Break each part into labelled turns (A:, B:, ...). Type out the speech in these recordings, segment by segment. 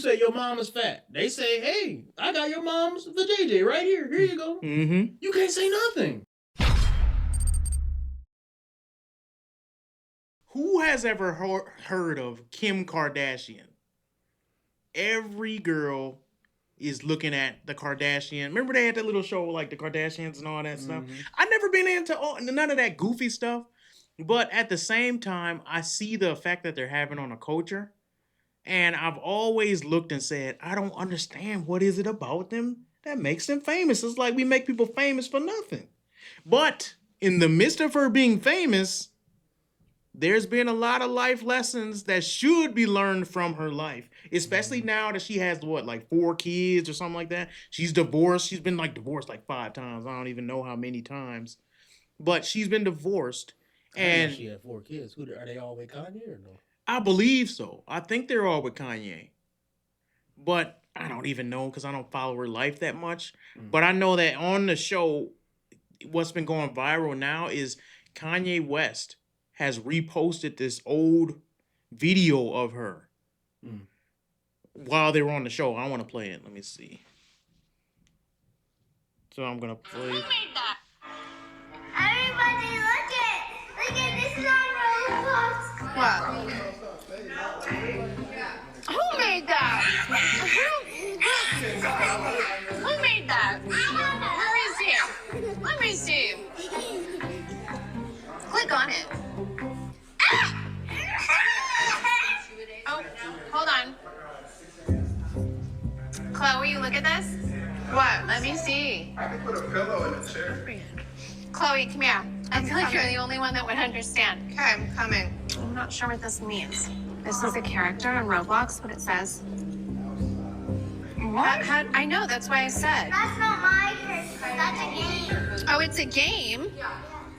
A: say your mom is fat, they say, hey, I got your mom's vajayjay right here. Here you go.
B: Mm-hmm.
A: You can't say nothing.
B: Who has ever heard of Kim Kardashian? Every girl is looking at the Kardashian. Remember they had that little show like the Kardashians and all that stuff? I've never been into none of that goofy stuff. But at the same time, I see the effect that they're having on the culture. And I've always looked and said, I don't understand what is it about them that makes them famous. It's like we make people famous for nothing. But in the midst of her being famous, there's been a lot of life lessons that should be learned from her life, especially now that she has like 4 kids or something like that. She's divorced. She's been like divorced like 5 times. I don't even know how many times, but she's been divorced. And
A: she had 4 kids. Who are they all with Kanye or no?
B: I believe so. I think they're all with Kanye, but I don't even know because I don't follow her life that much. But I know that on the show, what's been going viral now is Kanye West has reposted this old video of her while they were on the show. I want to play it. Let me see. So I'm gonna play.
C: Who made that? Everybody, look at this is on Roblox. What? Who made that? Who made that? Let me see. Click on it. Oh, hold on. Chloe, look at this. What? Let me see.
D: I can put a pillow in the chair.
C: Chloe, come here. I feel like you're the only one that would understand.
E: Okay, I'm coming.
C: I'm not sure what this means. This is a character in Roblox, what it says. What? I know, that's why I said.
F: That's not my character. That's a game.
C: Oh, it's a game?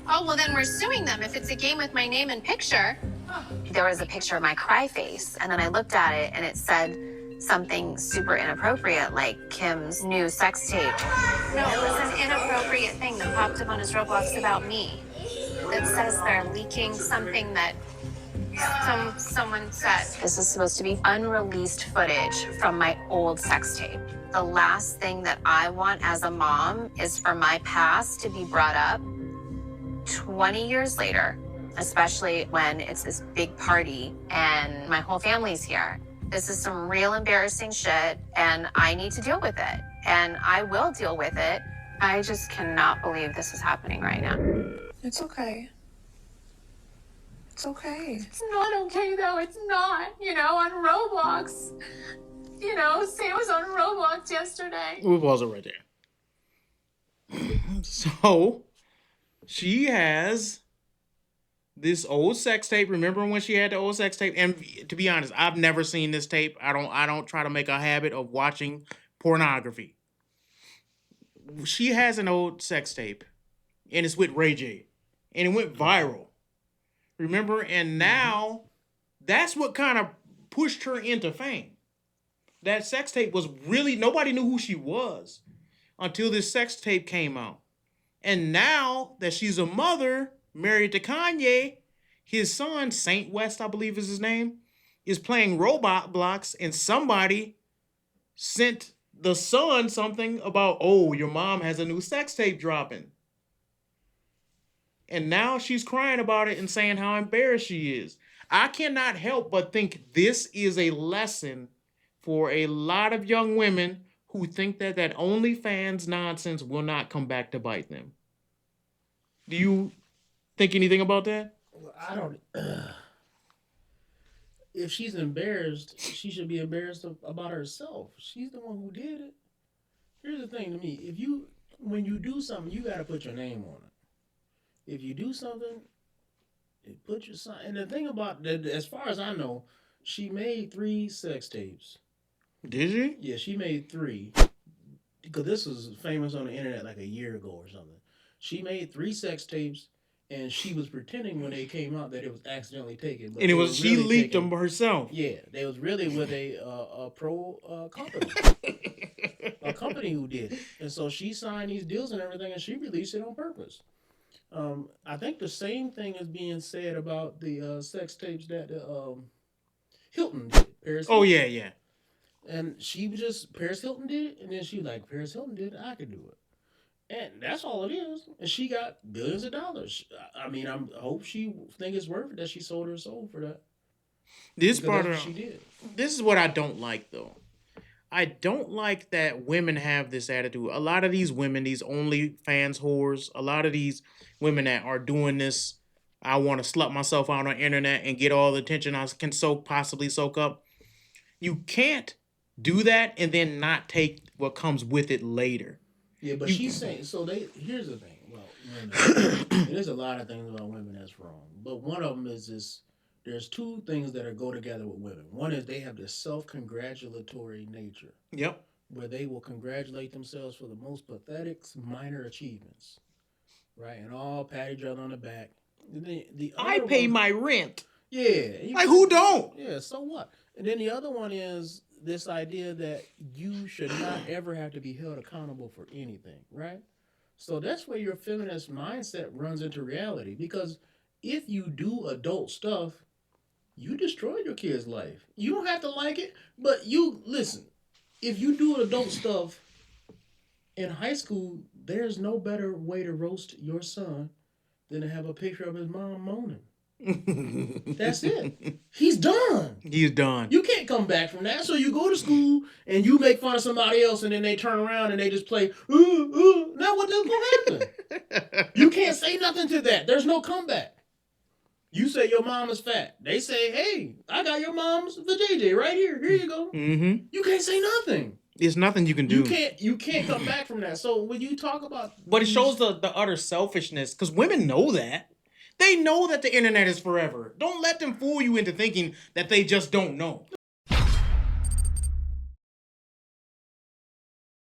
C: Oh, well then we're suing them if it's a game with my name and picture. There was a picture of my cry face, and then I looked at it and it said something super inappropriate, like Kim's new sex tape. No, it was an inappropriate thing that popped up on his Roblox about me. That says they're leaking something that someone said. This is supposed to be unreleased footage from my old sex tape. The last thing that I want as a mom is for my past to be brought up 20 years later, especially when it's this big party and my whole family's here. This is some real embarrassing shit, and I need to deal with it. And I will deal with it. I just cannot believe this is happening right now.
E: It's okay. It's okay.
C: It's not okay, though. It's not. On Roblox. Sam was on Roblox yesterday.
B: We'll pause it right there. So, she has this old sex tape. Remember when she had the old sex tape? And to be honest, I've never seen this tape. I don't try to make a habit of watching pornography. She has an old sex tape, and it's with Ray J, and it went viral. Remember? And now, that's what kind of pushed her into fame. That sex tape was really, nobody knew who she was until this sex tape came out. And now that she's a mother, married to Kanye, his son, Saint West, I believe is his name, is playing Roblox, and somebody sent the son something about, oh, your mom has a new sex tape dropping. And now she's crying about it and saying how embarrassed she is. I cannot help but think this is a lesson for a lot of young women who think that OnlyFans nonsense will not come back to bite them. Do you think anything about that?
A: Well, I don't. If she's embarrassed, she should be embarrassed about herself. She's the one who did it. Here's the thing to me: when you do something, you got to put your name on it. If you do something, put your sign. And the thing about that, as far as I know, she made 3 sex tapes.
B: Did she?
A: Yeah, she made 3. Because this was famous on the internet like a year ago or something. She made 3 sex tapes, and she was pretending when they came out that it was accidentally taken. But
B: and it was she
A: really
B: leaked them herself.
A: Yeah, they was really with a pro company, a company who did it, and so she signed these deals and everything, and she released it on purpose. I think the same thing is being said about the sex tapes that Hilton did. Paris
B: Oh
A: Hilton.
B: yeah.
A: And she was just, Paris Hilton did it, and then she was like, Paris Hilton did it, I could do it. And that's all it is. And she got billions of dollars. I mean, I hope she think it's worth it that she sold her soul for that.
B: This
A: Because
B: part
A: that's
B: of
A: what she did.
B: this is what I don't like though. I don't like that women have this attitude. A lot of these women, these OnlyFans whores, a lot of these women that are doing this, I want to slut myself out on the internet and get all the attention I can possibly soak up. You can't do that and then not take what comes with it later.
A: Yeah, but she's saying, so here's the thing. Well, women, there's a lot of things about women that's wrong. But one of them is this, there's two things that go together with women. One is they have this self-congratulatory nature.
B: Yep.
A: Where they will congratulate themselves for the most pathetic minor achievements. Right? And all pat each other on the back. The
B: I
A: other
B: pay
A: one,
B: my rent.
A: Yeah.
B: Like, who don't?
A: Yeah, so what? And then the other one is this idea that you should not ever have to be held accountable for anything, right? So that's where your feminist mindset runs into reality. Because if you do adult stuff, you destroy your kid's life. You don't have to like it, but you, listen, if you do adult stuff in high school, there's no better way to roast your son than to have a picture of his mom moaning. That's it. He's done.
B: He's done.
A: You can't come back from that. So you go to school and you make fun of somebody else, and then they turn around and they just play. Now what's going to happen? You can't say nothing to that. There's no comeback. You say your mom is fat. They say, hey, I got your mom's vajayjay right here. Here you go.
B: Mm-hmm.
A: You can't say nothing.
B: There's nothing you can do.
A: You can't come back from that. So when you talk about,
B: but it shows the utter selfishness because women know that. They know that the internet is forever. Don't let them fool you into thinking that they just don't know.